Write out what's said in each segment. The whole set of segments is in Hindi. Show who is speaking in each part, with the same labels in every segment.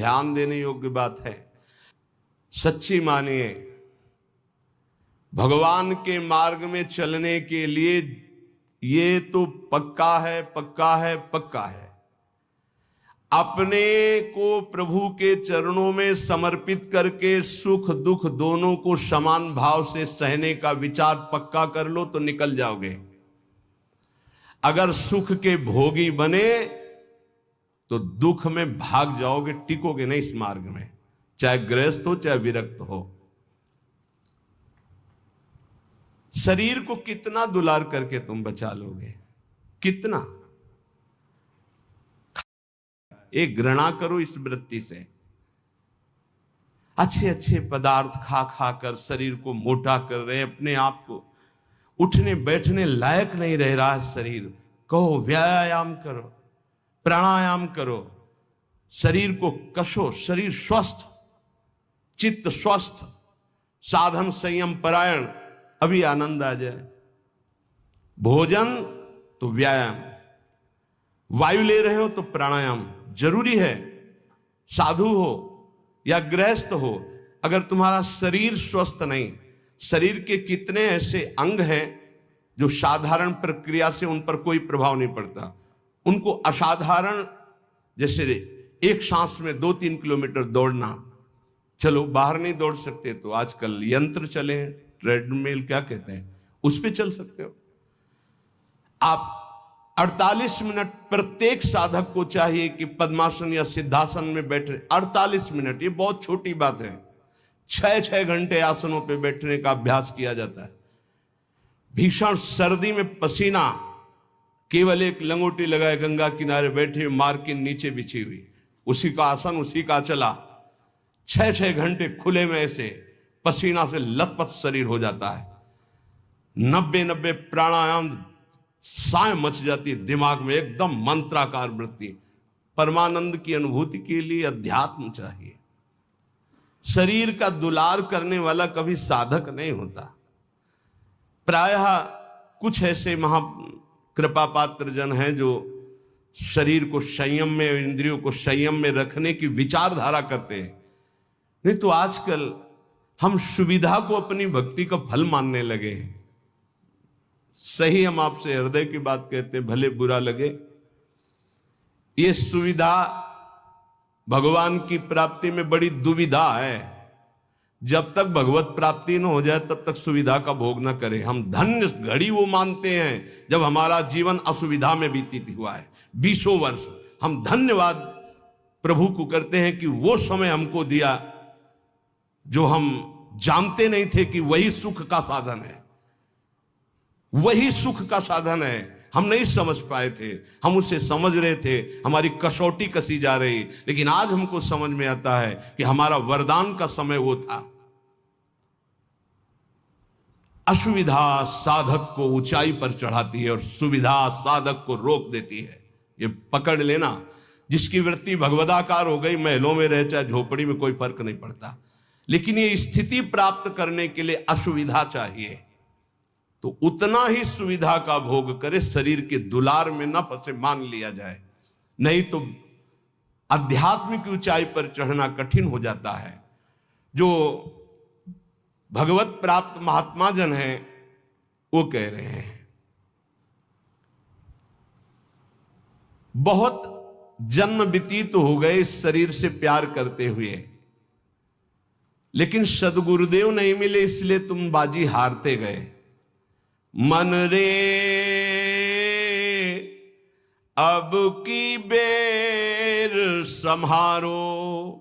Speaker 1: ध्यान देने योग्य बात है। सच्ची मानिए, भगवान के मार्ग में चलने के लिए ये तो पक्का है, पक्का है, पक्का है। अपने को प्रभु के चरणों में समर्पित करके सुख दुख दोनों को समान भाव से सहने का विचार पक्का कर लो तो निकल जाओगे। अगर सुख के भोगी बने तो दुख में भाग जाओगे, टिकोगे नहीं इस मार्ग में, चाहे गृहस्थ हो चाहे विरक्त हो। शरीर को कितना दुलार करके तुम बचा लोगे, कितना? एक घृणा करो इस वृत्ति से। अच्छे अच्छे पदार्थ खा खा कर शरीर को मोटा कर रहे, अपने आप को उठने बैठने लायक नहीं रह रहा है शरीर। कहो व्यायाम करो, प्राणायाम करो, शरीर को कसो, शरीर स्वस्थ, चित्त स्वस्थ, साधन संयम परायण, अभी आनंद आ जाए। भोजन तो व्यायाम, वायु ले रहे हो तो प्राणायाम जरूरी है। साधु हो या गृहस्थ हो, अगर तुम्हारा शरीर स्वस्थ नहीं, शरीर के कितने ऐसे अंग हैं जो साधारण प्रक्रिया से उन पर कोई प्रभाव नहीं पड़ता, उनको असाधारण, जैसे एक सांस में 2-3 किलोमीटर दौड़ना, चलो बाहर नहीं दौड़ सकते तो आजकल यंत्र चले हैं, ट्रेडमिल क्या कहते हैं, उस पे चल सकते हो आप। 48 मिनट प्रत्येक साधक को चाहिए कि पद्मासन या सिद्धासन में बैठे। 48 मिनट, ये बहुत छोटी बात है। 6-6 घंटे आसनों पे बैठने का अभ्यास किया जाता है। भीषण सर्दी में पसीना, केवल एक लंगोटी लगाए गंगा किनारे बैठे, मार्किन नीचे बिछी हुई, उसी का आसन उसी का चला, 6-6 घंटे खुले में ऐसे पसीना से लथपथ शरीर हो जाता है। 90 प्राणायाम, साय मच जाती है दिमाग में, एकदम मंत्राकार वृत्ति। परमानंद की अनुभूति के लिए अध्यात्म चाहिए। शरीर का दुलार करने वाला कभी साधक नहीं होता। प्रायः कुछ ऐसे महा कृपा पात्र जन हैं जो शरीर को संयम में, इंद्रियों को संयम में रखने की विचारधारा करते हैं। नहीं तो आजकल हम सुविधा को अपनी भक्ति का फल मानने लगे हैं। सही, हम आपसे हृदय की बात कहते, भले बुरा लगे। ये सुविधा भगवान की प्राप्ति में बड़ी दुविधा है। जब तक भगवत प्राप्ति न हो जाए तब तक सुविधा का भोग न करें। हम धन्य घड़ी वो मानते हैं जब हमारा जीवन असुविधा में व्यतीत हुआ है, 20 वर्ष। हम धन्यवाद प्रभु को करते हैं कि वो समय हमको दिया जो हम जानते नहीं थे कि वही सुख का साधन है, वही सुख का साधन है। हम नहीं समझ पाए थे, हम उसे समझ रहे थे, हमारी कसौटी कसी जा रही, लेकिन आज हमको समझ में आता है कि हमारा वरदान का समय वो था। असुविधा साधक को ऊंचाई पर चढ़ाती है और सुविधा साधक को रोक देती है। ये पकड़ लेना। जिसकी वृत्ति भगवदाकार हो गई, महलों में रहे चाहे झोपड़ी में, कोई फर्क नहीं पड़ता। लेकिन ये स्थिति प्राप्त करने के लिए असुविधा चाहिए, तो उतना ही सुविधा का भोग करे, शरीर के दुलार में न फंसे, मान लिया जाए। नहीं तो आध्यात्मिक ऊंचाई पर चढ़ना कठिन हो जाता है। जो भगवत प्राप्त महात्मा जन हैं वो कह रहे हैं, बहुत जन्म व्यतीत हो गए इस शरीर से प्यार करते हुए, लेकिन सदगुरुदेव नहीं मिले, इसलिए तुम बाजी हारते गए। मन रे अब की बेर संहारो,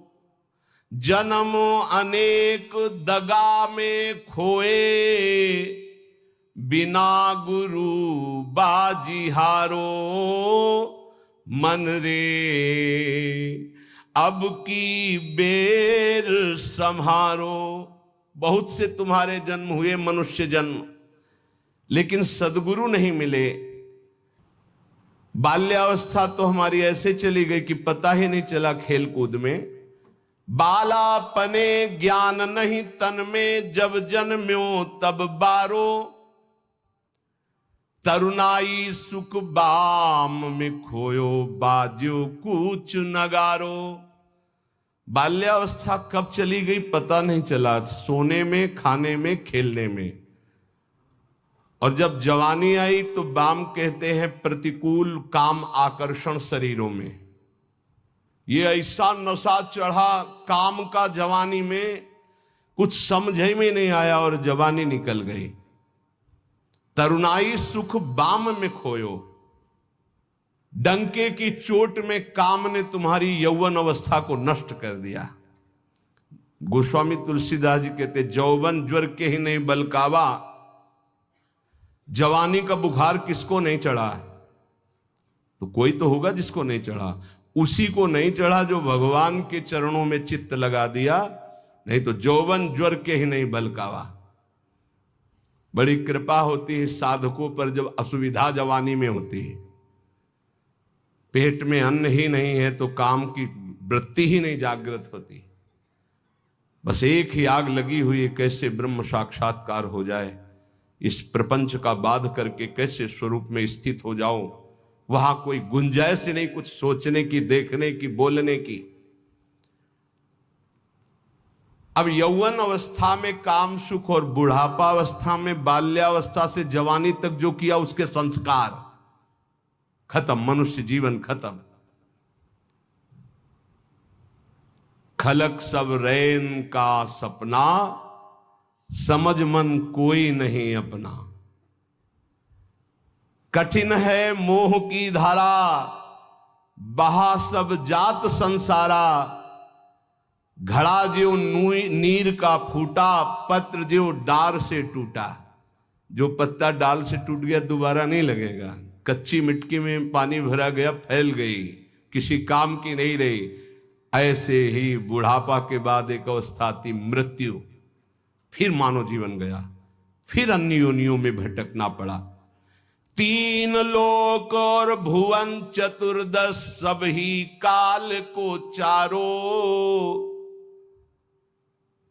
Speaker 1: जन्म अनेक दगा में खोए, बिना गुरु बाजी हारो। मन रे अब की बेर संहारो। बहुत से तुम्हारे जन्म हुए, मनुष्य जन्म, लेकिन सदगुरु नहीं मिले। बाल्यावस्था तो हमारी ऐसे चली गई कि पता ही नहीं चला खेल कूद में। बालापने ज्ञान नहीं तन में, जब जन्म्यो तब बारो। तरुणाई सुख बाम में खोयो, बाजो कूच नगारो। बाल्यावस्था कब चली गई पता नहीं चला, सोने में, खाने में, खेलने में। और जब जवानी आई तो बाम कहते हैं प्रतिकूल काम आकर्षण शरीरों में। ये ऐसा नशा चढ़ा काम का जवानी में, कुछ समझ में नहीं आया और जवानी निकल गई। तरुणाई सुख बाम में खोयो, डंके की चोट में काम ने तुम्हारी यौवन अवस्था को नष्ट कर दिया। गोस्वामी तुलसीदास जी कहते जौवन ज्वर के ही नहीं बलकावा, जवानी का बुखार किसको नहीं चढ़ा? तो कोई तो होगा जिसको नहीं चढ़ा। उसी को नहीं चढ़ा जो भगवान के चरणों में चित्त लगा दिया, नहीं तो जौवन ज्वर के ही नहीं बलकावा। बड़ी कृपा होती है साधकों पर जब असुविधा जवानी में होती है, पेट में अन्न ही नहीं है तो काम की वृत्ति ही नहीं जागृत होती। बस एक ही आग लगी हुई है, कैसे ब्रह्म साक्षात्कार हो जाए, इस प्रपंच का बाध करके कैसे स्वरूप में स्थित हो जाओ। वहां कोई गुंजाइश नहीं कुछ सोचने की, देखने की, बोलने की। अब यौवन अवस्था में काम सुख और बुढ़ापा अवस्था में, बाल्यावस्था से जवानी तक जो किया उसके संस्कार खत्म, मनुष्य जीवन खत्म। खलक सब रैन का सपना, समझ मन कोई नहीं अपना। कठिन है मोह की धारा, बहा सब जात संसारा। घड़ा ज्यों नीर का फूटा, पत्र ज्यों डार से टूटा। जो पत्ता डाल से टूट गया दोबारा नहीं लगेगा। कच्ची मिट्टी में पानी भरा गया, फैल गई, किसी काम की नहीं रही। ऐसे ही बुढ़ापा के बाद एक अवस्था आती मृत्यु, फिर मानव जीवन गया, फिर अन्य योनियों में भटकना पड़ा। तीन लोक और भुवन चतुर्दश, सब ही काल को चारो।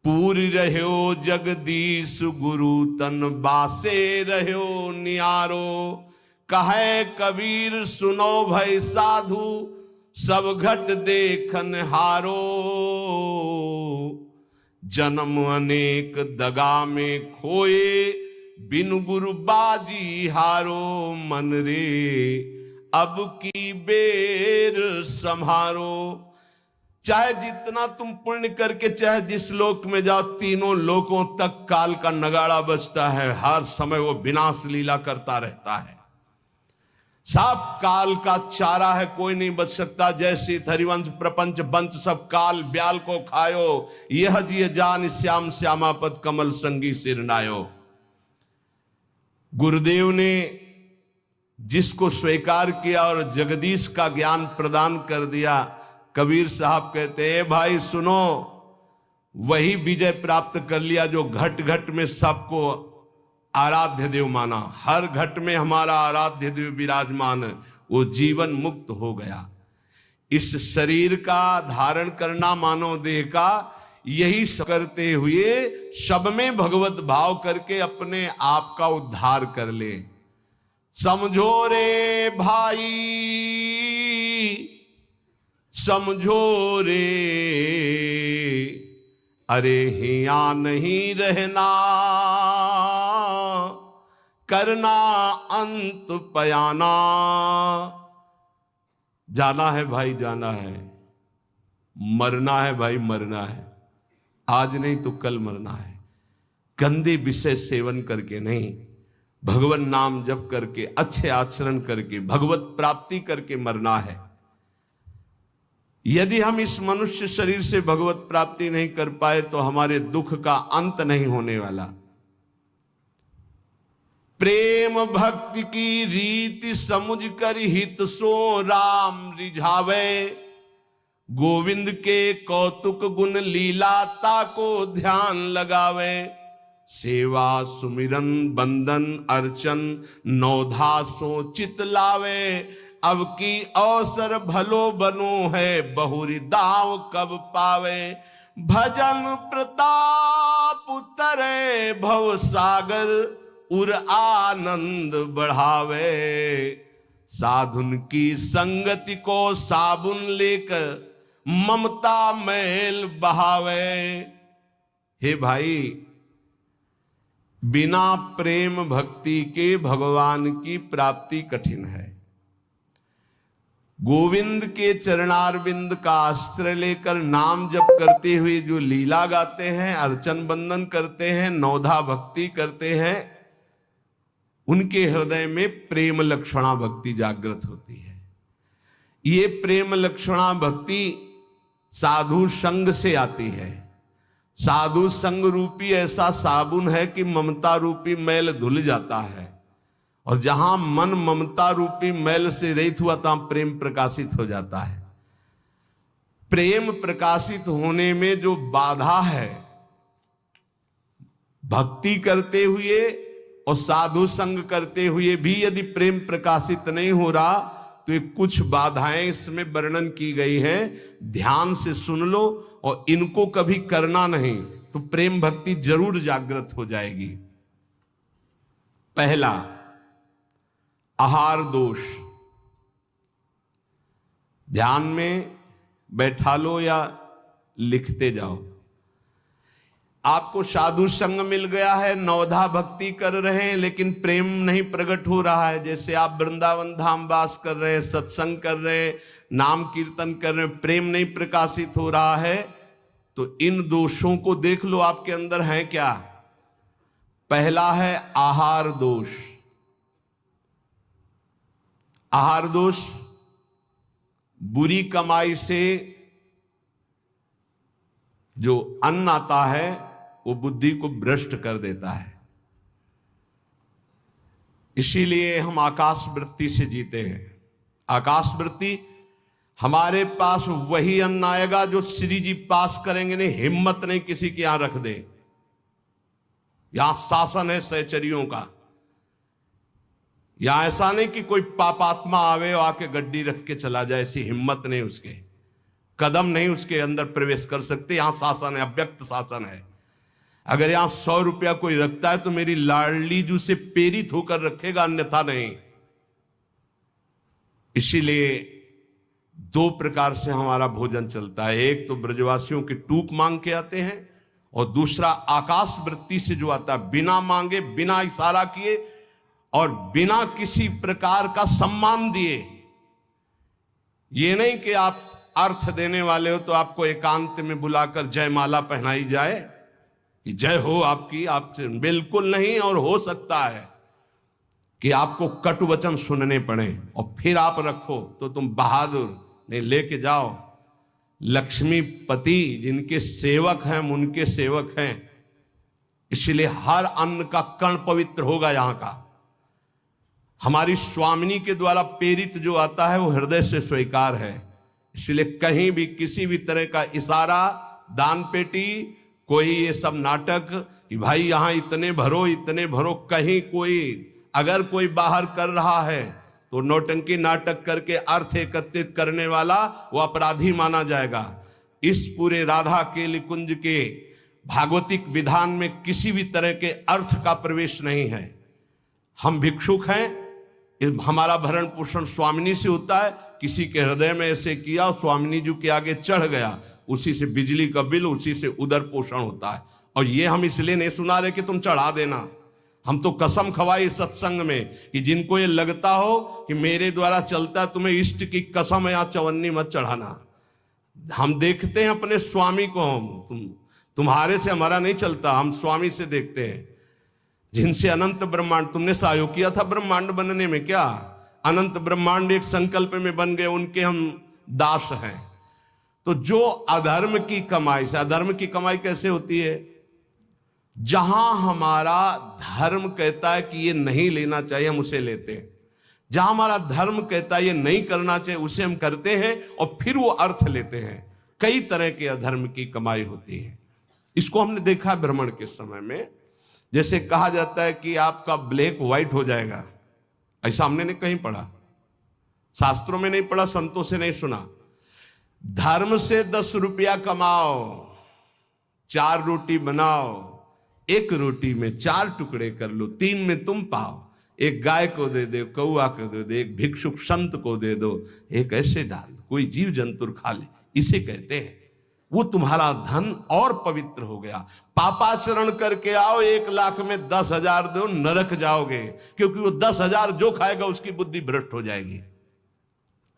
Speaker 1: पूरी रह्यो जगदीश गुरु तन, बासे रह्यो नियारो। कहे कबीर सुनो भय साधु, सब घट देखन हारो। जन्म अनेक दगा में खोए, बिन गुरु बाजी हारो। मन रे अब की बेर संहारो। चाहे जितना तुम पुण्य करके चाहे जिस लोक में जाओ, तीनों लोकों तक काल का नगाड़ा बजता है। हर समय वो विनाश लीला करता रहता है। सब काल का चारा है, कोई नहीं बच सकता। जैसे हरिवंश प्रपंच बंच सब काल ब्याल को खायो। यह जिय जान श्याम श्यामापद कमल संगी सिरनायो। गुरुदेव ने जिसको स्वीकार किया और जगदीश का ज्ञान प्रदान कर दिया, कबीर साहब कहते हैं भाई सुनो, वही विजय प्राप्त कर लिया जो घट घट में सबको आराध्य देव माना। हर घट में हमारा आराध्य देव विराजमान, वो जीवन मुक्त हो गया। इस शरीर का धारण करना मानव देह का, यही करते हुए सब में भगवत भाव करके अपने आप का उद्धार कर ले। समझो रे भाई, समझो रे, अरे हिया नहीं रहना, करना अंत पयाना। जाना है भाई जाना है, मरना है भाई मरना है, आज नहीं तो कल मरना है। गंदे विषय सेवन करके नहीं, भगवान नाम जप करके, अच्छे आचरण करके, भगवत प्राप्ति करके मरना है। यदि हम इस मनुष्य शरीर से भगवत प्राप्ति नहीं कर पाए तो हमारे दुख का अंत नहीं होने वाला। प्रेम भक्ति की रीति समुझ कर हित सो राम रिझावे। गोविंद के कौतुक गुण लीलाता को ध्यान लगावे। सेवा सुमिरन बंदन अर्चन नौधा सो चित लावे। अब की अवसर भलो बनो है, बहुरी दाव कब पावे। भजन प्रताप उतरे भव सागर, उर आनंद बढ़ावे। साधुन की संगति को साबुन लेकर ममता मैल बहावे। हे भाई, बिना प्रेम भक्ति के भगवान की प्राप्ति कठिन है। गोविंद के चरणारविंद का आश्रय लेकर नाम जप करते हुए जो लीला गाते हैं, अर्चन बंदन करते हैं, नवधा भक्ति करते हैं, उनके हृदय में प्रेम लक्षणा भक्ति जागृत होती है। ये प्रेम लक्षणा भक्ति साधु संग से आती है। साधु संग रूपी ऐसा साबुन है कि ममता रूपी मैल धुल जाता है, और जहां मन ममता रूपी मैल से रहित हुआ तहां प्रेम प्रकाशित हो जाता है। प्रेम प्रकाशित होने में जो बाधा है, भक्ति करते हुए और साधु संग करते हुए भी यदि प्रेम प्रकाशित नहीं हो रहा, तो ये कुछ बाधाएं इसमें वर्णन की गई हैं। ध्यान से सुन लो, और इनको कभी करना नहीं तो प्रेम भक्ति जरूर जागृत हो जाएगी। पहला, आहार दोष। ध्यान में बैठा लो या लिखते जाओ। आपको साधु संग मिल गया है, नवधा भक्ति कर रहे हैं, लेकिन प्रेम नहीं प्रकट हो रहा है। जैसे आप वृंदावन धाम वास कर रहे हैं, सत्संग कर रहे हैं, नाम कीर्तन कर रहे हैं, प्रेम नहीं प्रकाशित हो रहा है, तो इन दोषों को देख लो आपके अंदर है क्या। पहला है आहार दोष। आहार दोष बुरी कमाई से जो अन्न आता है वो बुद्धि को भ्रष्ट कर देता है। इसीलिए हम आकाश वृत्ति से जीते हैं। आकाश वृत्ति, हमारे पास वही अन्न आएगा जो श्री जी पास करेंगे नहीं। हिम्मत नहीं किसी के यहां रख दे। यहां शासन है सहचरियों का। यहां ऐसा नहीं कि कोई पापात्मा आवे और आके गड्डी रख के चला जाए, ऐसी हिम्मत नहीं। उसके कदम नहीं उसके अंदर प्रवेश कर सकते। यहां शासन है, अव्यक्त शासन है। अगर यहां 100 रुपया कोई रखता है तो मेरी लाडली जू से प्रेरित होकर रखेगा, अन्यथा नहीं। इसीलिए 2 प्रकार से हमारा भोजन चलता है। एक तो ब्रजवासियों की टूक मांग के आते हैं, और दूसरा आकाश वृत्ति से जो आता है, बिना मांगे, बिना इशारा किए और बिना किसी प्रकार का सम्मान दिए। ये नहीं कि आप अर्थ देने वाले हो तो आपको एकांत में बुलाकर जयमाला पहनाई जाए कि जय हो आपकी, आपसे बिल्कुल नहीं। और हो सकता है कि आपको कटु वचन सुनने पड़े और फिर आप रखो तो तुम बहादुर नहीं, लेके जाओ। लक्ष्मीपति जिनके सेवक हैं, उनके सेवक हैं, इसलिए हर अन्न का कण पवित्र होगा यहां का। हमारी स्वामिनी के द्वारा प्रेरित जो आता है वो हृदय से स्वीकार है। इसलिए कहीं भी किसी भी तरह का इशारा, दान पेटी, कोई ये सब नाटक कि भाई यहां इतने भरो, इतने भरो, कहीं कोई अगर कोई बाहर कर रहा है तो नौटंकी नाटक करके अर्थ एकत्रित करने वाला वो अपराधी माना जाएगा। इस पूरे राधा केली कुंज के भागवतिक विधान में किसी भी तरह के अर्थ का प्रवेश नहीं है। हम भिक्षुक हैं, हमारा भरण पोषण स्वामिनी से होता है। किसी के हृदय में ऐसे किया, स्वामिनी जी के आगे चढ़ गया, उसी से बिजली का बिल, उसी से उदर पोषण होता है। और ये हम इसलिए नहीं सुना रहे कि तुम चढ़ा देना। हम तो कसम खवाई सत्संग में कि जिनको ये लगता हो कि मेरे द्वारा चलता है, तुम्हें इष्ट की कसम है, यहाँ चवन्नी मत चढ़ाना। हम देखते हैं अपने स्वामी को, तुम्हारे से हमारा नहीं चलता, हम स्वामी से देखते हैं जिनसे अनंत ब्रह्मांड। तुमने सहयोग किया था ब्रह्मांड बनने में क्या? अनंत ब्रह्मांड एक संकल्प में बन गए, उनके हम दास हैं। तो जो अधर्म की कमाई से, अधर्म की कमाई कैसे होती है? जहां हमारा धर्म कहता है कि ये नहीं लेना चाहिए, हम उसे लेते हैं। जहां हमारा धर्म कहता है ये नहीं करना चाहिए, उसे हम करते हैं और फिर वो अर्थ लेते हैं। कई तरह के अधर्म की कमाई होती है। इसको हमने देखा भ्रमण के समय में। जैसे कहा जाता है कि आपका ब्लैक व्हाइट हो जाएगा, ऐसा हमने नहीं कहीं पढ़ा, शास्त्रों में नहीं पढ़ा, संतों से नहीं सुना। धर्म से 10 रुपया कमाओ, 4 रोटी बनाओ, 1 रोटी में 4 टुकड़े कर लो, 3 में तुम पाओ। एक गाय को दे दो, कौआ को दे दो, एक भिक्षुक संत को दे दो, एक ऐसे डाल दो, कोई जीव जंतु खा ले। इसे कहते हैं। वो तुम्हारा धन और पवित्र हो गया। पापाचरण करके आओ, 1,00,000 में 10,000 दो, नरक जाओगे, क्योंकि वो 10,000 जो खाएगा उसकी बुद्धि भ्रष्ट हो जाएगी।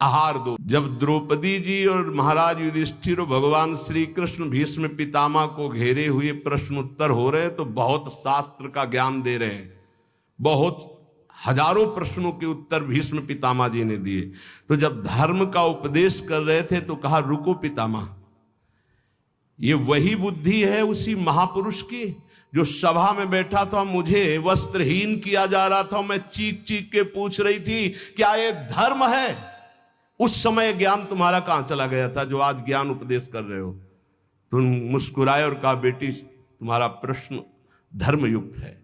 Speaker 1: आहार दो। जब द्रौपदी जी और महाराज युधिष्ठिर और भगवान श्री कृष्ण भीष्म पितामह को घेरे हुए प्रश्नोत्तर हो रहे हैं, तो बहुत शास्त्र का ज्ञान दे रहे हैं, बहुत हजारों प्रश्नों के उत्तर भीष्म पितामह जी ने दिए। तो जब धर्म का उपदेश कर रहे थे तो कहा, रुको पितामह, ये वही बुद्धि है उसी महापुरुष की जो सभा में बैठा था, मुझे वस्त्रहीन किया जा रहा था, मैं चीख चीख के पूछ रही थी क्या ये धर्म है? उस समय ज्ञान तुम्हारा कहां चला गया था जो आज ज्ञान उपदेश कर रहे हो? तुम मुस्कुराए और कहा, बेटी तुम्हारा प्रश्न धर्मयुक्त है।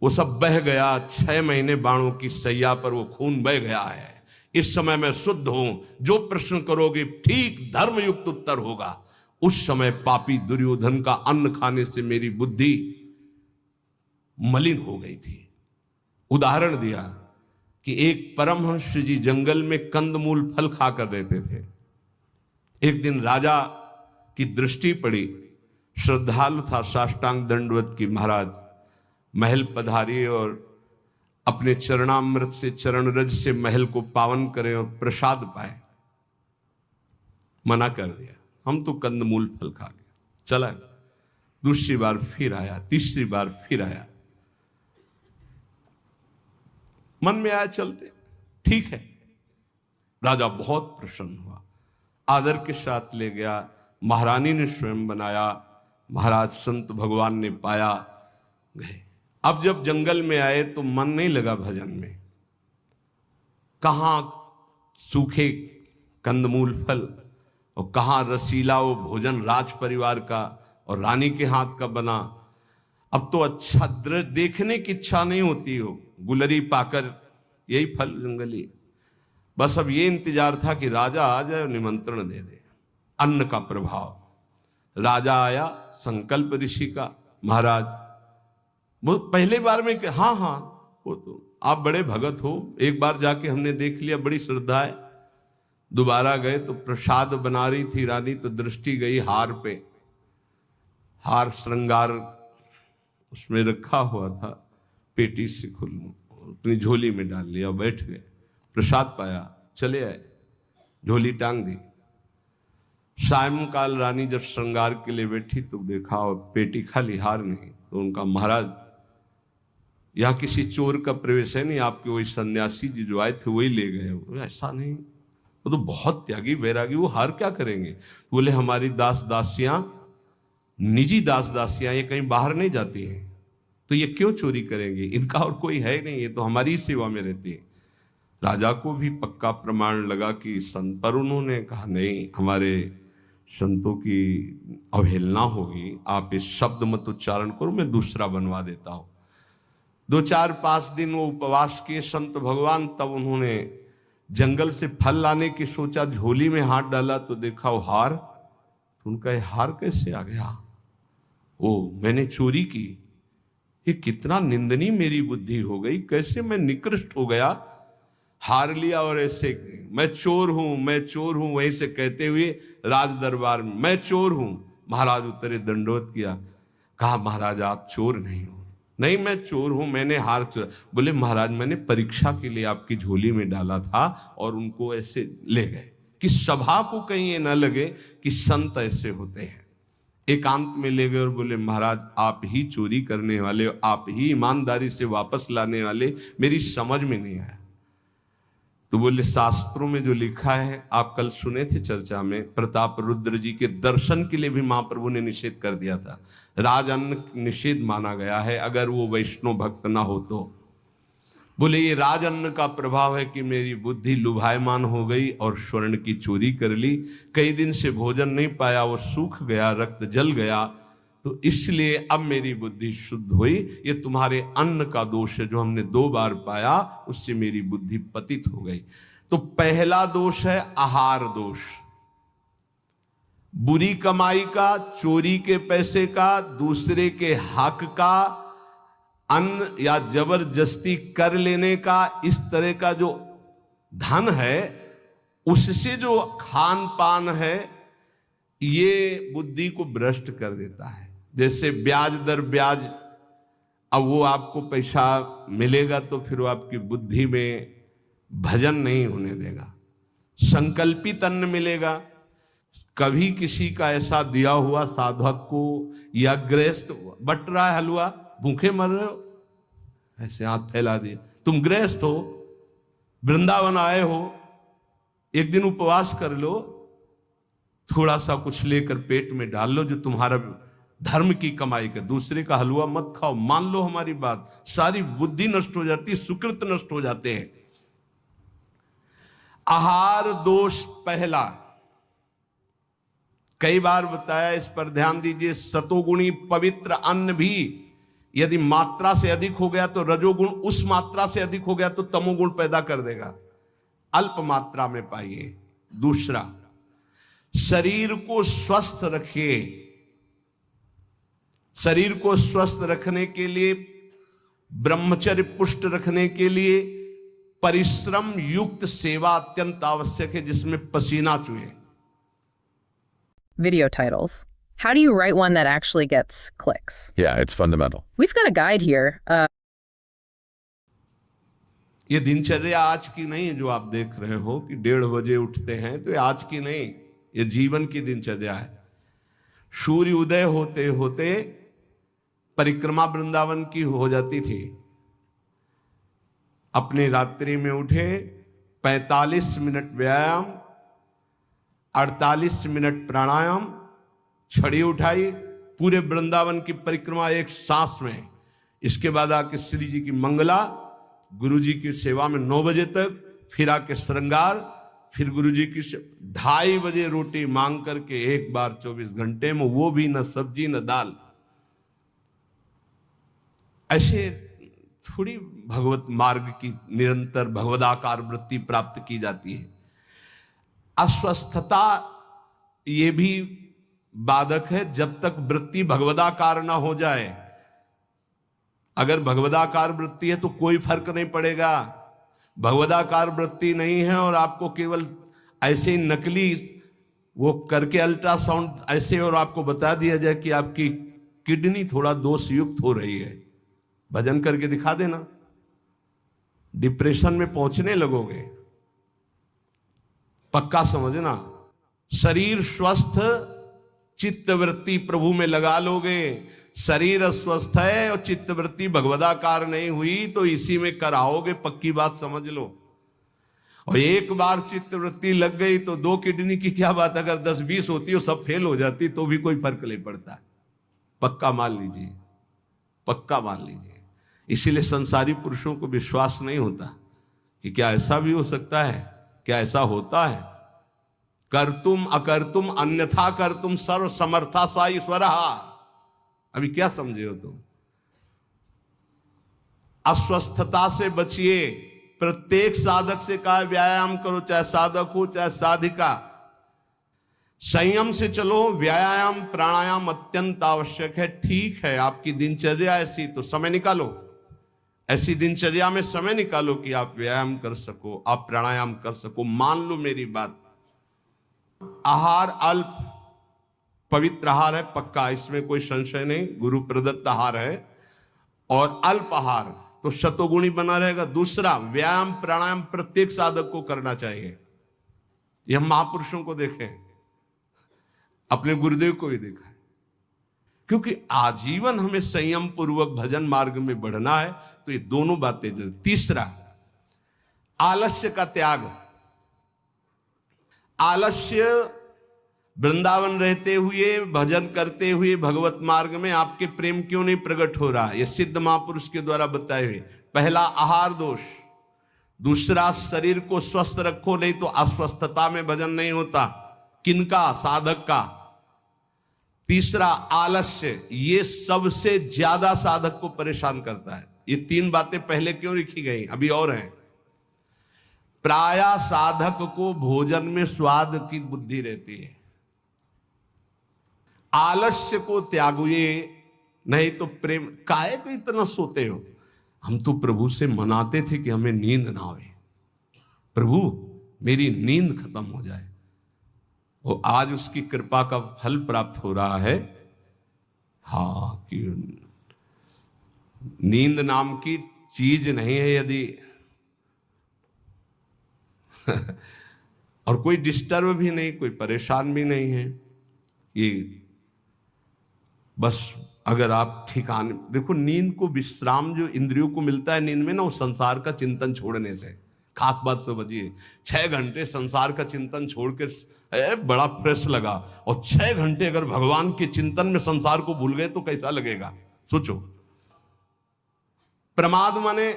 Speaker 1: वो सब बह गया। 6 महीने बाणों की सैया पर वो खून बह गया है। इस समय मैं शुद्ध हूं, जो प्रश्न करोगे ठीक धर्मयुक्त उत्तर होगा। उस समय पापी दुर्योधन का अन्न खाने से मेरी बुद्धि मलिन हो गई थी। उदाहरण दिया कि एक परमहंस जी जंगल में कंदमूल फल खाकर रहते थे। एक दिन राजा की दृष्टि पड़ी, श्रद्धालु था, साष्टांग दंडवत की, महाराज महल पधारिए और अपने चरणामृत से, चरण रज से महल को पावन करें और प्रसाद पाए। मना कर दिया, हम तो कंदमूल फल खा गए। चला, दूसरी बार फिर आया, तीसरी बार फिर आया। मन में आया चलते, ठीक है। राजा बहुत प्रसन्न हुआ, आदर के साथ ले गया। महारानी ने स्वयं बनाया, महाराज संत भगवान ने पाया, गए। अब जब जंगल में आए तो मन नहीं लगा भजन में। कहां सूखे कंदमूल फल और कहां रसीला वो भोजन राज परिवार का और रानी के हाथ का बना। अब तो अच्छा दृश्य देखने की इच्छा नहीं होती हो, गुलरी पाकर, यही फल जंगली। बस अब ये इंतजार था कि राजा आ जाए और निमंत्रण दे दे। अन्न का प्रभाव। राजा आया, संकल्प ऋषि का, महाराज वो पहले बार में कि हाँ हाँ वो तो आप बड़े भगत हो, एक बार जाके हमने देख लिया, बड़ी श्रद्धा है। दोबारा गए तो प्रसाद बना रही थी रानी, तो दृष्टि गई हार पे। हार श्रृंगार उसमें रखा हुआ था, पेटी से खुल अपनी झोली में डाल लिया, बैठ गए, प्रसाद पाया, चले आए, झोली टांग दी। सायंकाल रानी जब श्रृंगार के लिए बैठी तो देखा और पेटी खाली, हार नहीं। तो उनका, महाराज यहाँ किसी चोर का प्रवेश है नहीं, आपके वही सन्यासी जी जो आए थे वही ले गए। ऐसा नहीं, वो तो बहुत त्यागी वैरागी, वो हार क्या करेंगे? बोले हमारी दास दासियां, निजी दास दासियां, ये कहीं बाहर नहीं जाती हैं, तो ये क्यों चोरी करेंगे? इनका और कोई है नहीं, ये तो हमारी ही सेवा में रहती है। राजा को भी पक्का प्रमाण लगा कि संत, पर उन्होंने कहा नहीं, हमारे संतों की अवहेलना होगी, आप इस शब्द मत उच्चारण करो, मैं दूसरा बनवा देता हूं। 2-4-5 दिन वो उपवास किए संत भगवान, तब उन्होंने जंगल से फल लाने की सोचा, झोली में हाथ डाला तो देखा वो हार। तो उनका ये हार कैसे आ गया? ओ, मैंने चोरी की, ये कितना निंदनीय मेरी बुद्धि हो गई, कैसे मैं निकृष्ट हो गया। हार लिया और ऐसे, मैं चोर हूं, मैं चोर हूं, वहीं से कहते हुए राज दरबार में, मैं चोर हूं। महाराज उतरे, दंडवत किया, कहा महाराज आप चोर नहीं हो। नहीं मैं चोर हूं, मैंने हार चुरा। बोले महाराज मैंने परीक्षा के लिए आपकी झोली में डाला था और उनको ऐसे ले गए, कि सभा को कहीं ये ना लगे कि संत ऐसे होते हैं। एकांत में ले गए और बोले महाराज आप ही चोरी करने वाले, आप ही ईमानदारी से वापस लाने वाले, मेरी समझ में नहीं आया। तो बोले शास्त्रों में जो लिखा है, आप कल सुने थे चर्चा में, प्रताप रुद्र जी के दर्शन के लिए भी महाप्रभु ने निषेध कर दिया था। राज अन्न निषेध माना गया है अगर वो वैष्णव भक्त ना हो तो। बोले ये राज अन्न का प्रभाव है कि मेरी बुद्धि लुभायमान हो गई और स्वर्ण की चोरी कर ली, कई दिन से भोजन नहीं पाया, वो सूख गया, रक्त जल गया, तो इसलिए अब मेरी बुद्धि शुद्ध हुई। ये तुम्हारे अन्न का दोष है जो हमने 2 बार पाया, उससे मेरी बुद्धि पतित हो गई। तो पहला दोष है आहार दोष, बुरी कमाई का, चोरी के पैसे का, दूसरे के हक का, अन्न या जबरदस्ती कर लेने का। इस तरह का जो धन है उससे जो खान पान है ये बुद्धि को भ्रष्ट कर देता है। जैसे ब्याज दर ब्याज, अब वो आपको पैसा मिलेगा तो फिर वो आपकी बुद्धि में भजन नहीं होने देगा। संकल्पित अन्न मिलेगा, कभी किसी का ऐसा दिया हुआ साधक को या गृहस्थ बट रहा है हलवा, भूखे मर रहे हो, ऐसे हाथ फैला दिए, तुम गृहस्थ हो, वृंदावन आए हो, एक दिन उपवास कर लो, थोड़ा सा कुछ लेकर पेट में डाल लो जो तुम्हारा धर्म की कमाई का, दूसरे का हलवा मत खाओ। मान लो हमारी बात, सारी बुद्धि नष्ट हो जाती, सुकृत नष्ट हो जाते हैं। आहार दोष पहला, कई बार बताया, इस पर ध्यान दीजिए। सतोगुणी पवित्र अन्न भी यदि मात्रा से अधिक हो गया तो रजोगुण, उस मात्रा से अधिक हो गया तो तमोगुण पैदा कर देगा। अल्प मात्रा में पाइए। दूसरा, शरीर को स्वस्थ रखिए। शरीर को स्वस्थ रखने के लिए, ब्रह्मचर्य पुष्ट रखने के लिए परिश्रम युक्त सेवा अत्यंत आवश्यक है, जिसमें पसीना चुए।
Speaker 2: Video titles. How do you write one that actually gets clicks?
Speaker 3: Yeah, it's fundamental.
Speaker 2: We've got a guide here.
Speaker 1: ये दिनचर्या आज की नहीं जो आप देख रहे हो कि 1:30 बजे उठते हैं, तो ये आज की नहीं, ये जीवन की दिनचर्या है। सूर्य उदय होते होते परिक्रमा वृंदावन की हो जाती थी। अपनी रात्रि में उठे, 45 मिनट व्यायाम, 48 मिनट प्राणायाम, छड़ी उठाई, पूरे वृंदावन की परिक्रमा एक सांस में। इसके बाद आके श्री जी की मंगला, गुरु जी की सेवा में 9 बजे तक, फिर आके श्रृंगार, फिर गुरु जी की 2:30 बजे रोटी मांग करके एक बार 24 घंटे में, वो भी न सब्जी न दाल। ऐसे थोड़ी भगवत मार्ग की निरंतर भगवदाकार वृत्ति प्राप्त की जाती है। अस्वस्थता ये भी बाधक है, जब तक वृत्ति भगवदाकार ना हो जाए। अगर भगवदाकार वृत्ति है तो कोई फर्क नहीं पड़ेगा। भगवदाकार वृत्ति नहीं है और आपको केवल ऐसे ही नकली वो करके अल्ट्रासाउंड ऐसे और आपको बता दिया जाए कि आपकी किडनी थोड़ा दोष युक्त हो रही है, भजन करके दिखा देना, डिप्रेशन में पहुंचने लगोगे। पक्का समझना, शरीर स्वस्थ, चित्तवृत्ति प्रभु में लगा लोगे। शरीर अस्वस्थ है और चित्तवृत्ति भगवदाकार नहीं हुई तो इसी में कराओगे, पक्की बात समझ लो। और एक बार चित्तवृत्ति लग गई तो 2 किडनी की क्या बात, अगर 10-20 होती हो सब फेल हो जाती तो भी कोई फर्क नहीं पड़ता। पक्का मान लीजिए, पक्का मान लीजिए। इसीलिए संसारी पुरुषों को विश्वास नहीं होता कि क्या ऐसा भी हो सकता है, क्या ऐसा होता है। कर्तुम अकर्तुम अन्यथा कर्तुम सर्व समर्था सा ईश्वरः। अभी क्या समझे हो तुम? अस्वस्थता से बचिए। प्रत्येक साधक से कहा व्यायाम करो, चाहे साधक हो चाहे साधिका। संयम से चलो, व्यायाम प्राणायाम अत्यंत आवश्यक है। ठीक है, आपकी दिनचर्या ऐसी, तो समय निकालो, ऐसी दिनचर्या में समय निकालो कि आप व्यायाम कर सको, आप प्राणायाम कर सको। मान लो मेरी बात। आहार अल्प पवित्र आहार है, पक्का, इसमें कोई संशय नहीं, गुरु प्रदत्त आहार है। और अल्प आहार तो शतोगुणी बना रहेगा। दूसरा, व्यायाम प्राणायाम प्रत्येक साधक को करना चाहिए। यह महापुरुषों को देखें, अपने गुरुदेव को भी देखा है, क्योंकि आजीवन हमें संयम पूर्वक भजन मार्ग में बढ़ना है, तो ये दोनों बातें जरूर। तीसरा, आलस्य का त्याग। आलस्य वृंदावन रहते हुए, भजन करते हुए भगवत मार्ग में आपके प्रेम क्यों नहीं प्रकट हो रहा? यह सिद्ध महापुरुष के द्वारा बताए हुए। पहला, आहार दोष। दूसरा, शरीर को स्वस्थ रखो, नहीं तो अस्वस्थता में भजन नहीं होता। किनका? साधक का। तीसरा, आलस्य। ये सबसे ज्यादा साधक को परेशान करता है। ये 3 बातें पहले क्यों लिखी गई? अभी और हैं। प्रायः साधक को भोजन में स्वाद की बुद्धि रहती है। आलस्य को त्यागिए, नहीं तो प्रेम। काहे को इतना सोते हो? हम तो प्रभु से मनाते थे कि हमें नींद ना आवे। प्रभु मेरी नींद खत्म हो जाए। वो आज उसकी कृपा का फल प्राप्त हो रहा है। हाँ, कि नींद नाम की चीज नहीं है यदि और कोई डिस्टर्ब भी नहीं, कोई परेशान भी नहीं है, कि बस अगर आप ठिकाने देखो, नींद को विश्राम जो इंद्रियों को मिलता है नींद में ना, वो संसार का चिंतन छोड़ने से। खास बात समझिए, 6 घंटे संसार का चिंतन छोड़ के बड़ा फ्रेश लगा, और 6 घंटे अगर भगवान के चिंतन में संसार को भूल गए तो कैसा लगेगा, सोचो। प्रमाद माने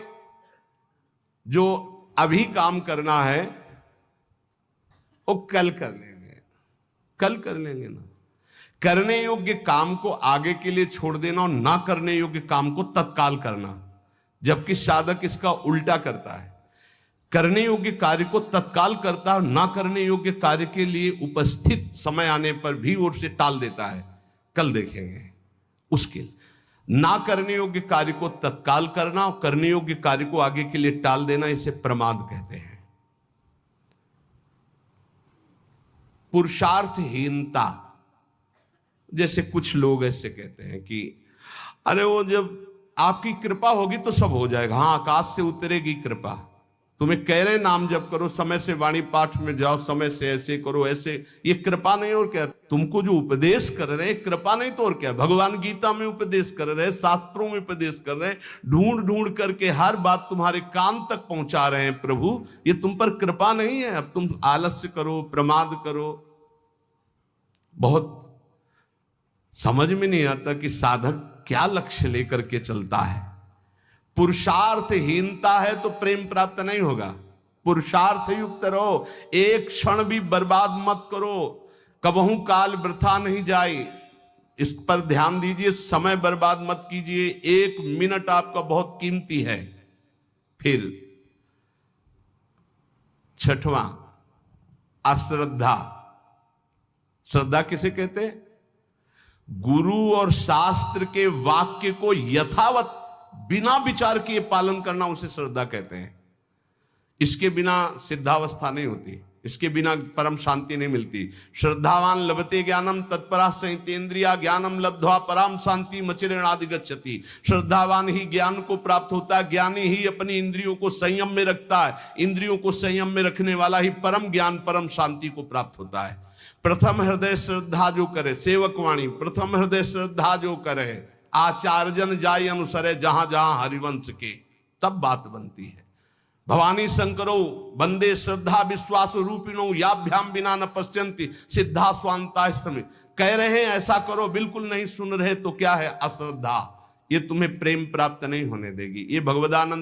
Speaker 1: जो अभी काम करना है वो कल कर लेंगे, कल कर लेंगे ना। करने योग्य काम को आगे के लिए छोड़ देना और ना करने योग्य काम को तत्काल करना, जबकि साधक इसका उल्टा करता है। करने योग्य कार्य को तत्काल करता है, ना करने योग्य कार्य के लिए उपस्थित समय आने पर भी उसे टाल देता है। कल देखेंगे उसके ना करने योग्य कार्य को तत्काल करना और करने योग्य कार्य को आगे के लिए टाल देना, इसे प्रमाद कहते हैं। पुरुषार्थहीनता, जैसे कुछ लोग ऐसे कहते हैं कि अरे वो जब आपकी कृपा होगी तो सब हो जाएगा। हाँ, आकाश से उतरेगी कृपा। तुम्हें कह रहे नाम जप करो, समय से वाणी पाठ में जाओ, समय से ऐसे करो ऐसे, ये कृपा नहीं और क्या? तुमको जो उपदेश कर रहे हैं कृपा नहीं तो और क्या? भगवान गीता में उपदेश कर रहे हैं, शास्त्रों में उपदेश कर रहे हैं, ढूंढ ढूंढ करके हर बात तुम्हारे कान तक पहुंचा रहे हैं प्रभु, ये तुम पर कृपा नहीं है? अब तुम आलस्य करो, प्रमाद करो। बहुत समझ में नहीं आता कि साधक क्या लक्ष्य लेकर के चलता है। पुरुषार्थहीनता है तो प्रेम प्राप्त नहीं होगा। पुरुषार्थ युक्त रहो, एक क्षण भी बर्बाद मत करो, कबहू काल वृथा नहीं जाए, इस पर ध्यान दीजिए। समय बर्बाद मत कीजिए, 1 मिनट आपका बहुत कीमती है। फिर 6वां, अश्रद्धा। श्रद्धा किसे कहते हैं? गुरु और शास्त्र के वाक्य को यथावत बिना विचार किए पालन करना, उसे श्रद्धा कहते हैं। इसके बिना सिद्धावस्था नहीं होती, इसके बिना परम शांति नहीं मिलती। श्रद्धावान लभते ज्ञानम तत्परा संहितेन्द्रिया ज्ञानम लब्ध्वा पराम शांति मचिरेणादि गच्छति। श्रद्धावान ही ज्ञान को प्राप्त होता है, ज्ञानी ही अपनी इंद्रियों को संयम में रखता है, इंद्रियों को संयम में रखने वाला ही परम ज्ञान परम शांति को प्राप्त होता है। प्रथम हृदय श्रद्धा जो करे, सेवकवाणी, प्रथम हृदय श्रद्धा जो करे, आचार्यजन जाय अनुसरे जहां जहां हरिवंश के, तब बात बनती है। भवानी शंकरो वंदे श्रद्धा विश्वास रूपिणो याभ्याम बिना न पश्यन्ति सिद्धा स्वांता स्तमि। कह रहे हैं ऐसा करो, बिल्कुल नहीं सुन रहे तो क्या है? अश्रद्धा। ये तुम्हें प्रेम प्राप्त नहीं होने देगी। ये भगवदानंद